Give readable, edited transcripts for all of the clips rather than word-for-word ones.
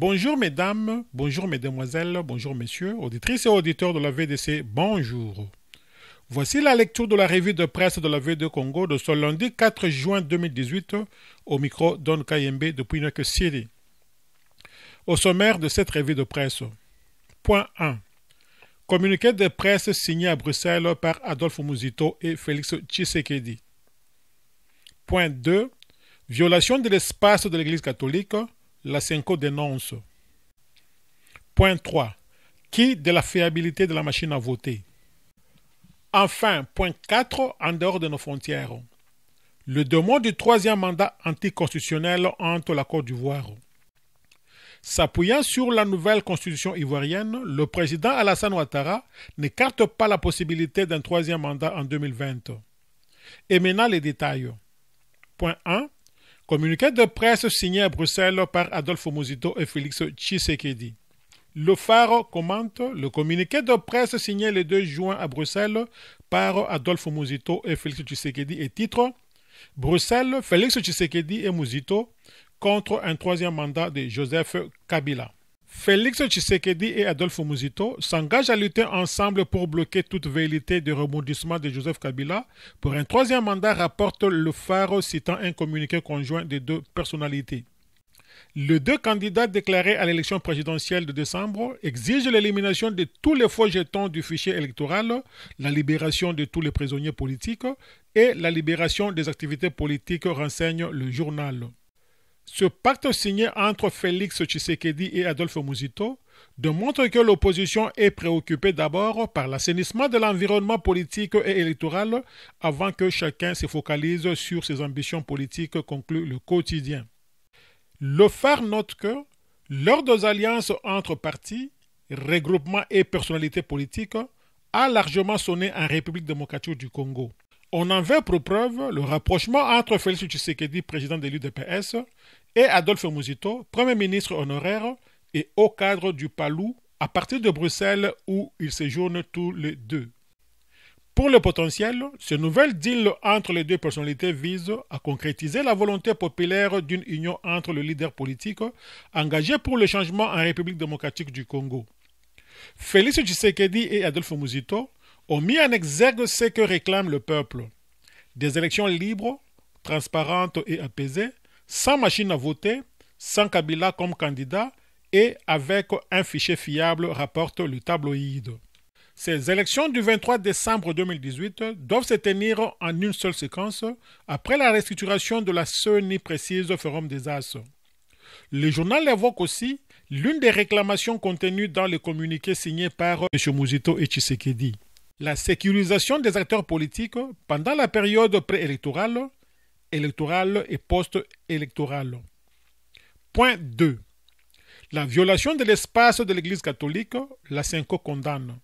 Bonjour mesdames, bonjour mesdemoiselles, bonjour messieurs, auditrices et auditeurs de la VDC, bonjour. Voici la lecture de la revue de presse de la V2 Congo de ce lundi 4 juin 2018 au micro Don Kayembe depuis New York City. Au sommaire de cette revue de presse. Point 1. Communiqué de presse signé à Bruxelles par Adolphe Muzito et Félix Tshisekedi. Point 2. Violation de l'espace de l'Église catholique, la CENCO dénonce. Point 3. Qui de la fiabilité de la machine à voter. Enfin, point 4, en dehors de nos frontières. Le demande du troisième mandat anticonstitutionnel entre la Côte d'Ivoire. S'appuyant sur la nouvelle constitution ivoirienne, le président Alassane Ouattara n'écarte pas la possibilité d'un troisième mandat en 2020. Et maintenant les détails. Point 1. Communiqué de presse signé à Bruxelles par Adolphe Muzito et Félix Tshisekedi. Le Phare commente le communiqué de presse signé le 2 juin à Bruxelles par Adolphe Muzito et Félix Tshisekedi et titre Bruxelles, Félix Tshisekedi et Muzito contre un troisième mandat de Joseph Kabila. Félix Tshisekedi et Adolphe Muzito s'engagent à lutter ensemble pour bloquer toute velléité de rebondissement de Joseph Kabila pour un troisième mandat, rapporte le Phare citant un communiqué conjoint des deux personnalités. Les deux candidats déclarés à l'élection présidentielle de décembre exigent l'élimination de tous les faux jetons du fichier électoral, la libération de tous les prisonniers politiques et la libération des activités politiques, renseigne le journal. Ce pacte signé entre Félix Tshisekedi et Adolphe Muzito démontre que l'opposition est préoccupée d'abord par l'assainissement de l'environnement politique et électoral avant que chacun se focalise sur ses ambitions politiques, conclut le quotidien. Le Phare note que, lors des alliances entre partis, regroupements et personnalités politiques, a largement sonné en République démocratique du Congo. On en veut pour preuve le rapprochement entre Félix Tshisekedi, président de l'UDPS, et Adolphe Muzito, premier ministre honoraire et haut cadre du PALU, à partir de Bruxelles où ils séjournent tous les deux. Pour le potentiel, ce nouvel deal entre les deux personnalités vise à concrétiser la volonté populaire d'une union entre les leaders politiques engagés pour le changement en République démocratique du Congo. Félix Tshisekedi et Adolphe Muzito ont mis en exergue ce que réclame le peuple. Des élections libres, transparentes et apaisées, sans machine à voter, sans Kabila comme candidat et avec un fichier fiable, rapporte le tabloïd. Ces élections du 23 décembre 2018 doivent se tenir en une seule séquence après la restructuration de la CENI, précise Forum des As. Le journal évoque aussi l'une des réclamations contenues dans le communiqué signé par M. Muzito et Tshisekedi. La sécurisation des acteurs politiques pendant la période préélectorale, électorale et post-électorale. Point 2. La violation de l'espace de l'Église catholique, la CENCO condamne.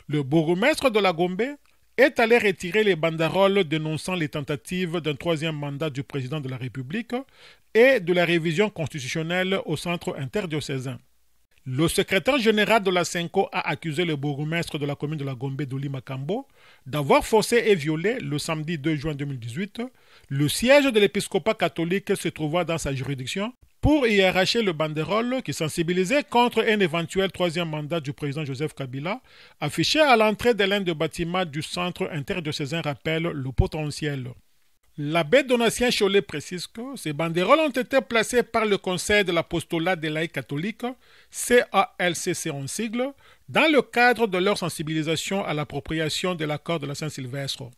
Le bourgmestre de la Gombe est allé retirer les banderoles dénonçant les tentatives d'un troisième mandat du président de la République et de la révision constitutionnelle au centre interdiocésain. Le secrétaire général de la CENCO a accusé le bourgmestre de la commune de la Gombe, Doli Makambo, d'avoir forcé et violé, le samedi 2 juin 2018, le siège de l'épiscopat catholique se trouvant dans sa juridiction pour y arracher le banderole qui sensibilisait contre un éventuel troisième mandat du président Joseph Kabila, affiché à l'entrée de l'un des bâtiments du centre interdiocésain, rappelle le potentiel. L'abbé Donatien Cholet précise que ces banderoles ont été placées par le Conseil de l'apostolat des laïcs catholiques, CALCC en sigle, dans le cadre de leur sensibilisation à l'appropriation de l'accord de la Saint-Sylvestre.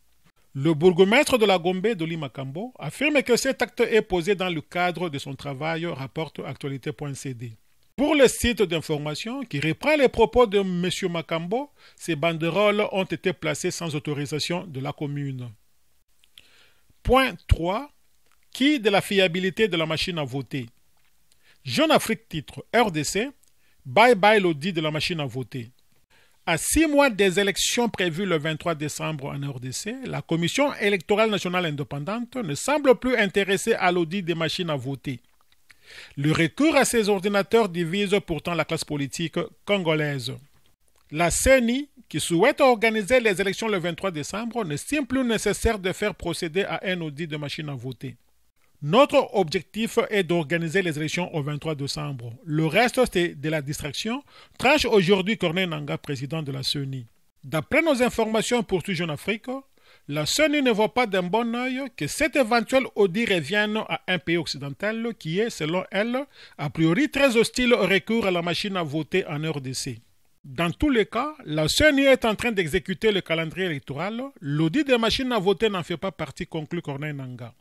Le bourgmestre de la Gombe, Doli Makambo, affirme que cet acte est posé dans le cadre de son travail, rapporte actualité.cd. Pour le site d'information qui reprend les propos de M. Makambo, ces banderoles ont été placées sans autorisation de la commune. Point 3. Qui de la fiabilité de la machine à voter. Jeune Afrique titre RDC, bye bye l'audit de la machine à voter. À 6 mois des élections prévues le 23 décembre en RDC, la Commission électorale nationale indépendante ne semble plus intéressée à l'audit des machines à voter. Le recours à ces ordinateurs divise pourtant la classe politique congolaise. La CENI, qui souhaite organiser les élections le 23 décembre, n'estime plus nécessaire de faire procéder à un audit de machines à voter. Notre objectif est d'organiser les élections au 23 décembre. Le reste, c'est de la distraction, tranche aujourd'hui Corneille Nangaa, président de la CENI. D'après nos informations pour Jeune Afrique, la CENI ne voit pas d'un bon œil que cet éventuel audit revienne à un pays occidental qui est, selon elle, a priori très hostile au recours à la machine à voter en RDC. Dans tous les cas, la CENI est en train d'exécuter le calendrier électoral. L'audit des machines à voter n'en fait pas partie, conclut Corneille Nangaa.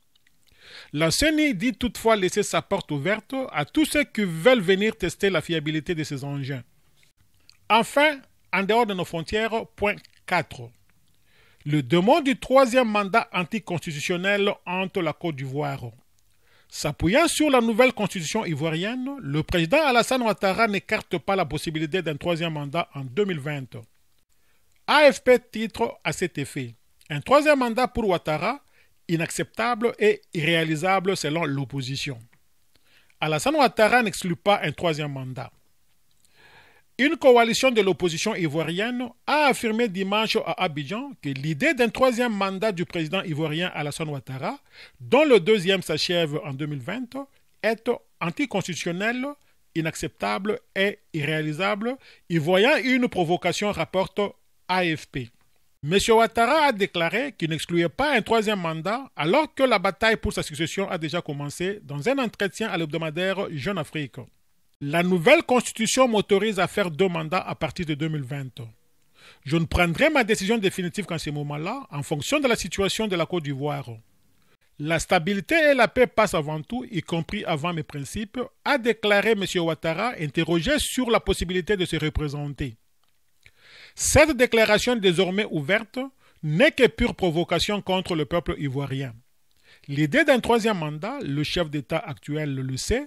La CENI dit toutefois laisser sa porte ouverte à tous ceux qui veulent venir tester la fiabilité de ces engins. Enfin, en dehors de nos frontières, point 4. Le demande du troisième mandat anticonstitutionnel entre la Côte d'Ivoire. S'appuyant sur la nouvelle constitution ivoirienne, le président Alassane Ouattara n'écarte pas la possibilité d'un troisième mandat en 2020. AFP titre à cet effet: un troisième mandat pour Ouattara, inacceptable et irréalisable selon l'opposition. Alassane Ouattara n'exclut pas un troisième mandat. Une coalition de l'opposition ivoirienne a affirmé dimanche à Abidjan que l'idée d'un troisième mandat du président ivoirien Alassane Ouattara, dont le deuxième s'achève en 2020, est anticonstitutionnelle, inacceptable et irréalisable, y voyant une provocation, rapporte AFP. M. Ouattara a déclaré qu'il n'excluait pas un troisième mandat alors que la bataille pour sa succession a déjà commencé dans un entretien à l'hebdomadaire Jeune Afrique. La nouvelle constitution m'autorise à faire 2 mandats à partir de 2020. Je ne prendrai ma décision définitive qu'en ce moment-là, en fonction de la situation de la Côte d'Ivoire. La stabilité et la paix passent avant tout, y compris avant mes principes, a déclaré M. Ouattara, interrogé sur la possibilité de se représenter. Cette déclaration désormais ouverte n'est que pure provocation contre le peuple ivoirien. L'idée d'un troisième mandat, le chef d'État actuel le sait,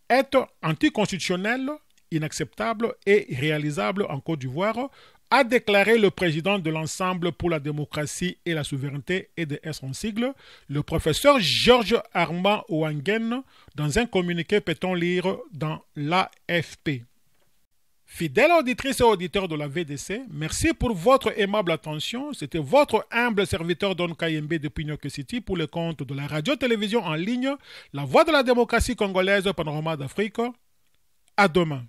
est anticonstitutionnelle, inacceptable et irréalisable en Côte d'Ivoire, a déclaré le président de l'Ensemble pour la démocratie et la souveraineté et de son sigle, le professeur Georges Armand Ouangen, dans un communiqué peut-on lire dans l'AFP. Fidèles auditrices et auditeurs de la VDC, merci pour votre aimable attention. C'était votre humble serviteur Don Kayembe depuis New York City pour le compte de la radio-télévision en ligne, La Voix de la démocratie congolaise, Panorama d'Afrique. À demain.